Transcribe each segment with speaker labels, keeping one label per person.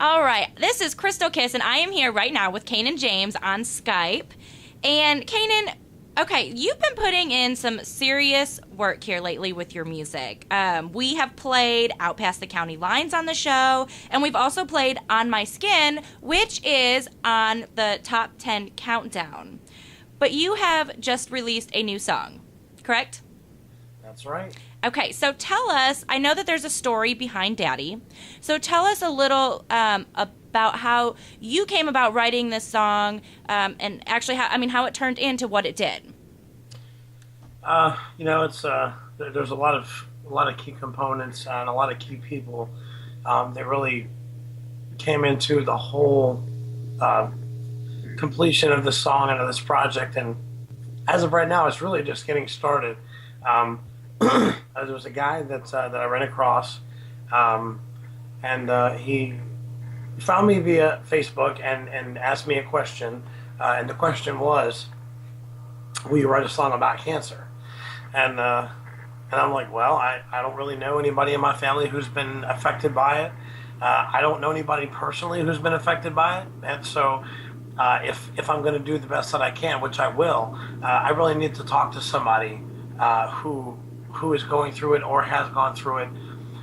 Speaker 1: All right, this is Krystal Kiss, and I am here right now with Canaan James on Skype. And Canaan, okay, you've been putting in some serious work here lately with your music. We have played Out Past the County Lines on the show, and we've also played On My Skin, which is on the Top 10 Countdown. But you have just released a new song, correct?
Speaker 2: That's right.
Speaker 1: Okay, so tell us, I know that there's a story behind Daddy, so tell us a little about how you came about writing this song, and actually how it turned into what it did.
Speaker 2: It's there's a lot of key components and a lot of key people that really came into the whole completion of this song and of this project, and as of right now, it's really just getting started. There was a guy that I ran across, and he found me via Facebook and asked me a question, and the question was, will you write a song about cancer? And I'm like, well, I don't really know anybody in my family who's been affected by it. I don't know anybody personally who's been affected by it, and so if I'm going to do the best that I can, which I will, I really need to talk to somebody who is going through it or has gone through it,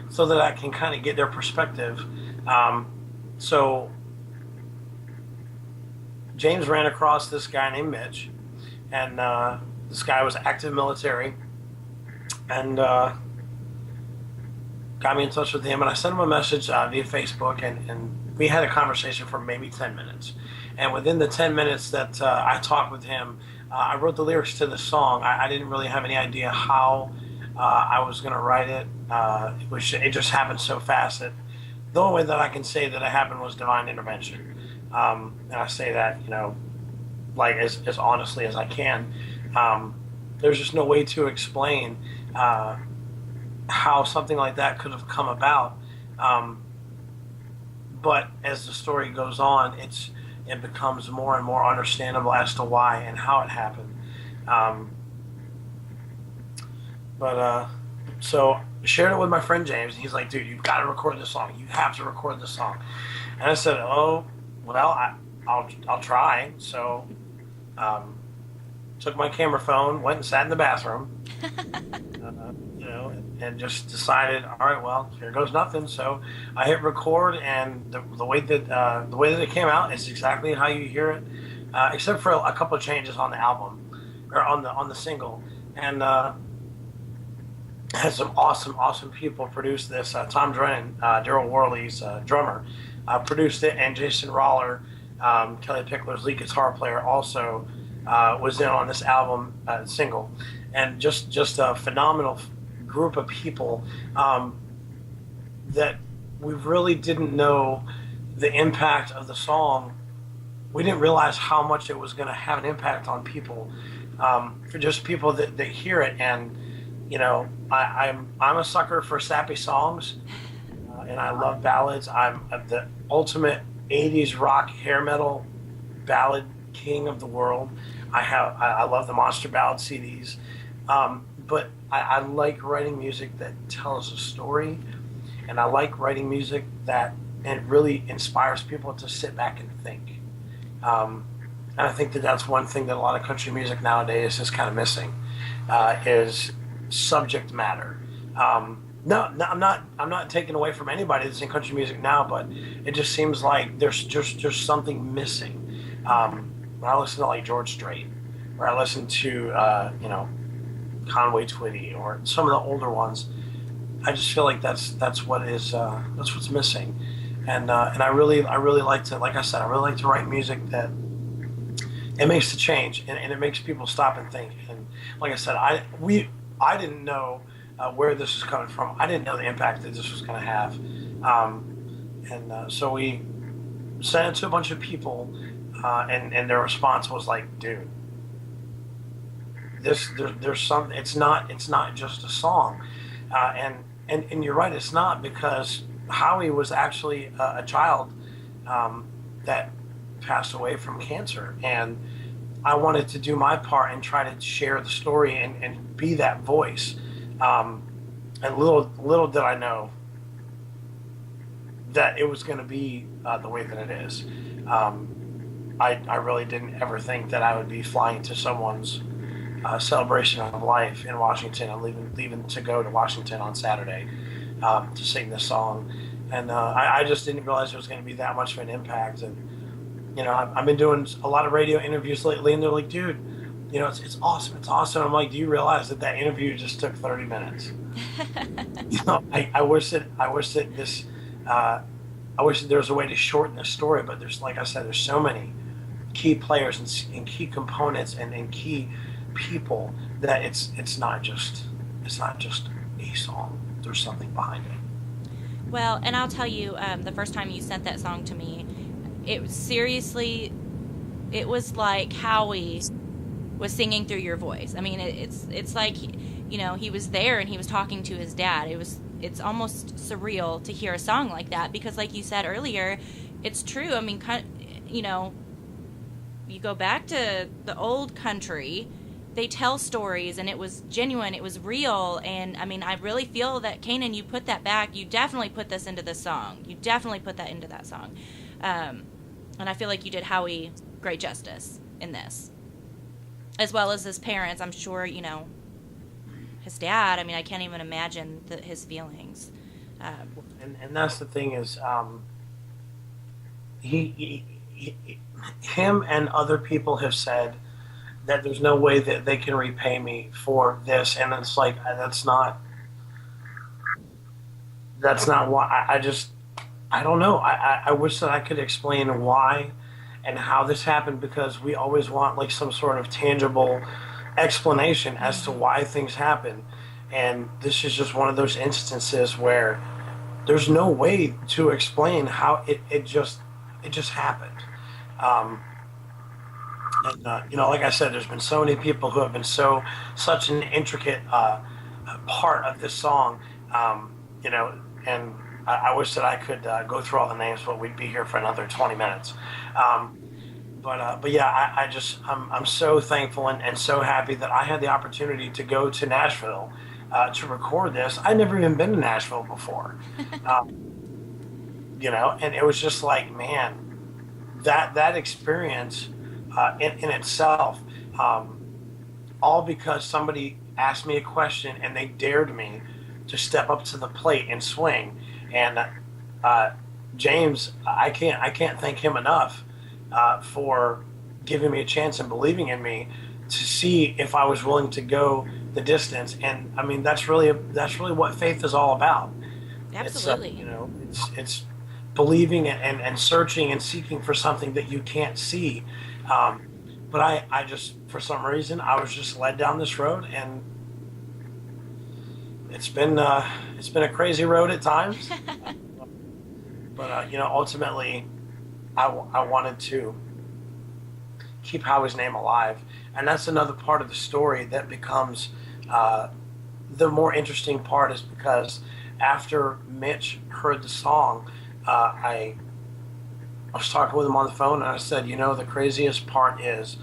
Speaker 2: so that I can kind of get their perspective. So James ran across this guy named Mitch, and this guy was active military, and got me in touch with him, and I sent him a message via Facebook, and we had a conversation for maybe 10 minutes. And within the 10 minutes that I talked with him, I wrote the lyrics to the song. I didn't really have any idea how I was going to write it. It just happened so fast that the only way that I can say that it happened was divine intervention. And I say that, like as honestly as I can. There's just no way to explain how something like that could have come about. But as the story goes on, it becomes more and more understandable as to why and how it happened. So I shared it with my friend James, and he's like, dude, you've got to record this song. You have to record this song. And I said, oh, well, I'll try. So took my camera phone, went and sat in the bathroom, and just decided, all right, well, here goes nothing. So I hit record, and the way that it came out is exactly how you hear it, except for a couple of changes on the album or on the single. And had some awesome people produce this. Tom Drennan, Daryl Worley's drummer, produced it, and Jason Roller, Kelly Pickler's lead guitar player, also was in on this album single, and just a phenomenal group of people that we really didn't know the impact of the song. We didn't realize how much it was going to have an impact on people, for just people that hear it. And I'm a sucker for sappy songs, and I love ballads. I'm the ultimate 80s rock hair metal ballad king of the world. I love the Monster Ballad CDs, but I like writing music that tells a story, and I like writing music that it really inspires people to sit back and think. And I think that that's one thing that a lot of country music nowadays is kind of missing, is subject matter. No, I'm not taking away from anybody that's in country music now, but it just seems like there's something missing. When I listen to like George Strait, or I listen to Conway Twitty, or some of the older ones, I just feel like that's what's missing. And I really like to, like I said, I really like to write music that it makes a change, and it makes people stop and think. And like I said, I didn't know where this was coming from. I didn't know the impact that this was going to have. So we sent it to a bunch of people, and their response was like, dude, there's something. It's not just a song. And you're right, it's not, because Howie was actually a child that passed away from cancer, and I wanted to do my part and try to share the story and be that voice. And little did I know that it was going to be the way that it is. I really didn't ever think that I would be flying to someone's celebration of life in Washington and leaving to go to Washington on Saturday to sing this song. And I just didn't realize it was going to be that much of an impact. And, I've been doing a lot of radio interviews lately, and they're like, dude, it's awesome. It's awesome. I'm like, do you realize that interview just took 30 minutes? I wish that there was a way to shorten the story, but like I said, there's so many key players and key components and key people that it's not just a song. There's something behind it.
Speaker 1: Well, and I'll tell you, the first time you sent that song to me, it was like Howie was singing through your voice. I mean, it's like, he was there and he was talking to his dad. It's almost surreal to hear a song like that because, like you said earlier, it's true. I mean, you go back to the old country, they tell stories, and it was genuine, it was real, and I mean, I really feel that, Canaan, you put that back. You definitely put this into this song. You definitely put that into that song. And I feel like you did Howie great justice in this. As well as his parents, I'm sure, his dad, I mean, I can't even imagine his feelings.
Speaker 2: And that's the thing is, him and other people have said that there's no way that they can repay me for this, and it's like that's not why. I don't know. I wish that I could explain why and how this happened, because we always want like some sort of tangible explanation as to why things happen, and this is just one of those instances where there's no way to explain how it just happened. Like I said, there's been so many people who have been such an intricate part of this song, and I wish that I could go through all the names, but we'd be here for another 20 minutes. But yeah, I'm so thankful and so happy that I had the opportunity to go to Nashville to record this. I'd never even been to Nashville before, and it was just like, man, that experience in itself, all because somebody asked me a question and they dared me to step up to the plate and swing. And James, I can't thank him enough for giving me a chance and believing in me to see if I was willing to go the distance. And I mean, that's really what faith is all about.
Speaker 1: Absolutely.
Speaker 2: It's believing and searching and seeking for something that you can't see. But I just, for some reason, I was just led down this road, and it's been a crazy road at times. But ultimately, I wanted to keep Howie's name alive, and that's another part of the story that becomes the more interesting part, is because after Mitch heard the song, I was talking with him on the phone, and I said, the craziest part is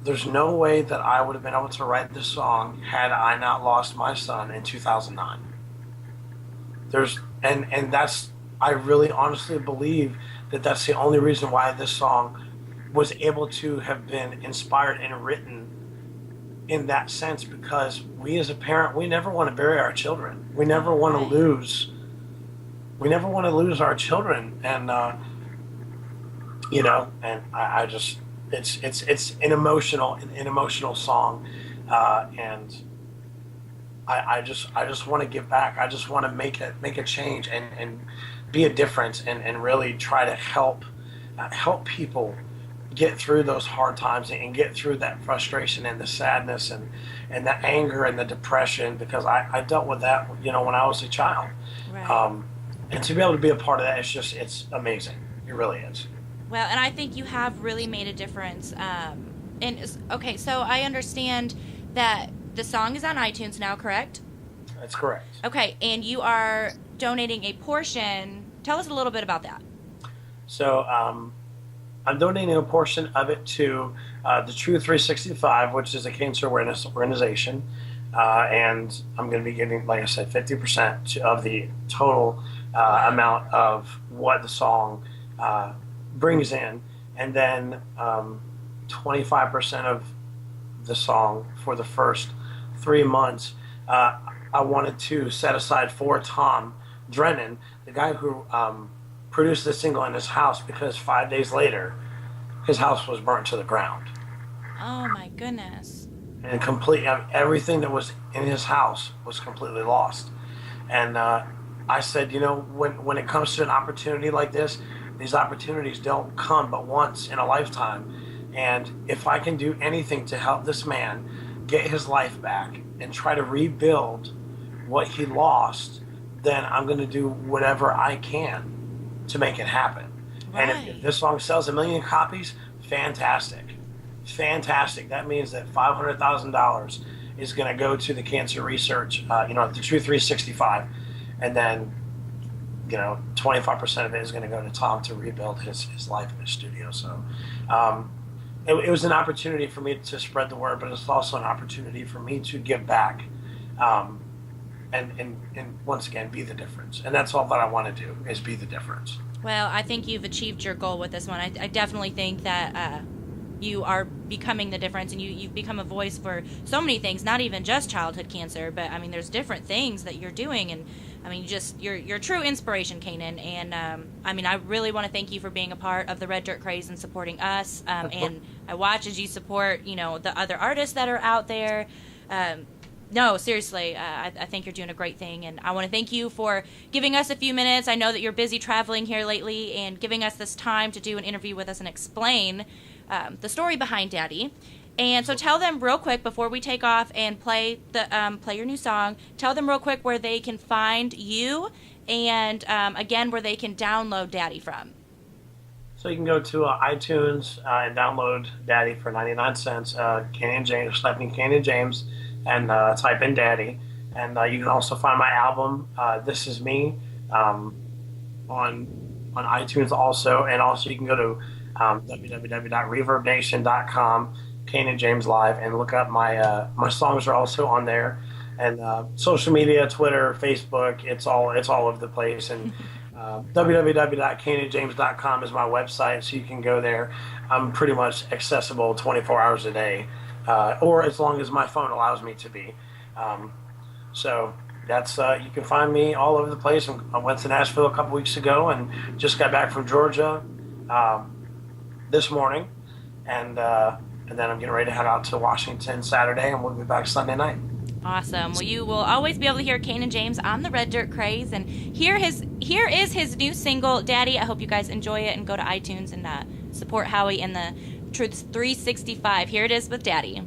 Speaker 2: there's no way that I would have been able to write this song had I not lost my son in 2009. And that's, I really honestly believe that that's the only reason why this song was able to have been inspired and written in that sense, because we as a parent, we never want to bury our children. We never want to lose our children. And, and I just, it's an emotional song. And I just want to give back. I just want to make a change and be a difference and really try to help people get through those hard times and get through that frustration and the sadness and the anger and the depression, because I dealt with that, when I was a child. Right. And to be able to be a part of that, it's amazing. It really is.
Speaker 1: Well, and I think you have really made a difference. Okay, so I understand that the song is on iTunes now, correct?
Speaker 2: That's correct.
Speaker 1: Okay, and you are donating a portion. Tell us a little bit about that.
Speaker 2: So I'm donating a portion of it to the True 365, which is a cancer awareness organization. And I'm going to be getting, like I said, 50% of the total amount of what the song brings in, and then 25% of the song for the first 3 months. I wanted to set aside for Tom Drennan, the guy who produced the single in his house, because 5 days later, his house was burnt to the ground.
Speaker 1: Oh my goodness.
Speaker 2: And everything that was in his house was completely lost. And I said, when it comes to an opportunity like this, these opportunities don't come but once in a lifetime. And if I can do anything to help this man get his life back and try to rebuild what he lost, then I'm going to do whatever I can to make it happen.
Speaker 1: Right.
Speaker 2: And if this song sells 1 million copies, fantastic. That means that $500,000 is going to go to the cancer research, the True 365, and then 25% of it is going to go to Tom to rebuild his life in the studio. So it was an opportunity for me to spread the word, but it's also an opportunity for me to give back, and once again be the difference. And that's all that I want to do, is be the difference.
Speaker 1: Well, I think you've achieved your goal with this one. I definitely think that you are becoming the difference, and you've become a voice for so many things, not even just childhood cancer, but I mean, there's different things that you're doing, and I mean, you're a true inspiration, Canaan. And I mean, I really want to thank you for being a part of the Red Dirt Kraze and supporting us. And I watch as you support, the other artists that are out there. No, seriously, I think you're doing a great thing, and I want to thank you for giving us a few minutes. I know that you're busy traveling here lately, and giving us this time to do an interview with us and explain the story behind Daddy. And so tell them real quick before we take off and play your new song. Tell them real quick where they can find you, and again where they can download Daddy from.
Speaker 2: So you can go to iTunes and download Daddy for 99 cents. Canaan James, type in Canaan James, and type in Daddy. And you can also find my album, This Is Me, on iTunes also. And also you can go to www.reverbnation.com, Canaan James Live, and look up my songs are also on there. And social media, Twitter, Facebook, it's all over the place. And www.canaanjames.com is my website, so you can go there. I'm pretty much accessible 24 hours a day, or as long as my phone allows me to be. So that's you can find me all over the place. I went to Nashville a couple weeks ago and just got back from Georgia this morning, and then I'm getting ready to head out to Washington Saturday, and we'll be back Sunday night.
Speaker 1: Awesome. Well, you will always be able to hear Canaan James on the Red Dirt Kraze, and here is his new single, Daddy. I hope you guys enjoy it, and go to iTunes and support Howie and the Truth 365. Here it is with Daddy.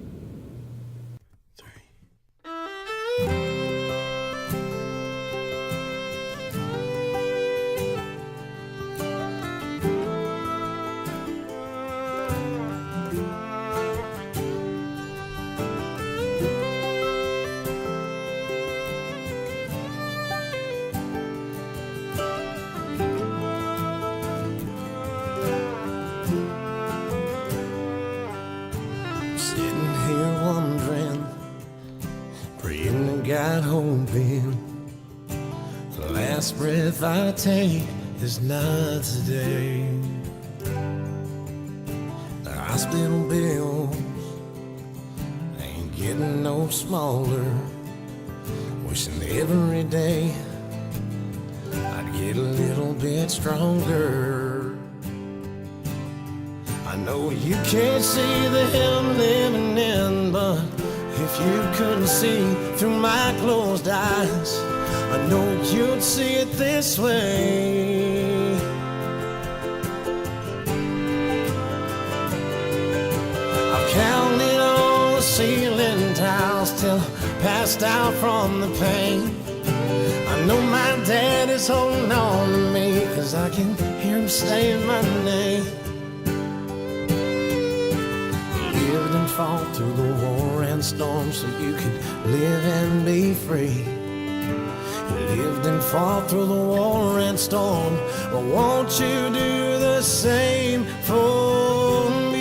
Speaker 3: God hoping the last breath I take is not today. The hospital bills ain't getting no smaller. Wishing every day I'd get a little bit stronger. I know you can't see the hell I'm living in, but if you couldn't see through my closed eyes, I know you'd see it this way. I've counted all the ceiling tiles till I passed out from the pain. I know my dad is holding on to me, 'cause I can hear him saying my name. Lived and fought through the war and storm so you could live and be free. You lived and fought through the war and storm. Well, won't you do the same for me?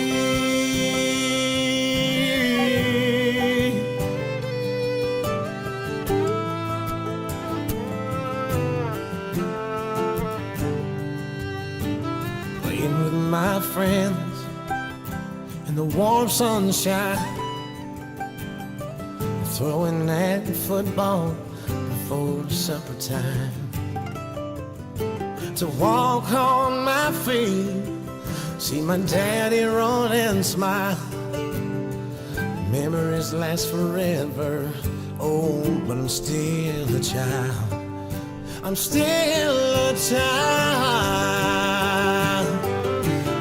Speaker 3: my friends in the warm sunshine, throwing that football before supper time. To walk on my feet, see my daddy run and smile. Memories last forever, oh, but I'm still a child. I'm still a child,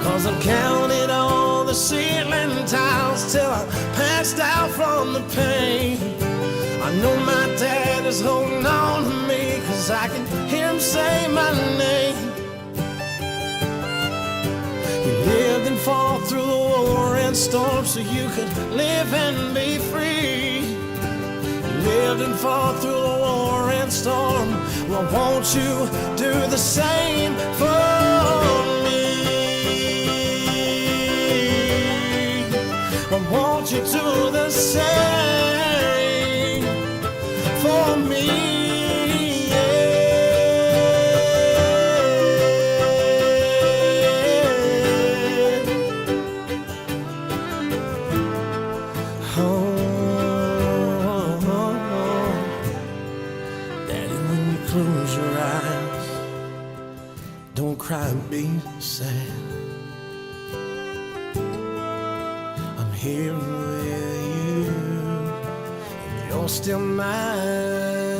Speaker 3: 'cause I've counted all the ceiling tiles till I passed out from the pain. I know my dad is holding on to me, 'cause I can hear him say my name. He lived and fought through the war and storm so you could live and be free. He lived and fought through the war and storm. Well, won't you do the same for me? Well, won't you do the same for me? Close your eyes, don't cry, be sad. I'm here with you, and you're still mine.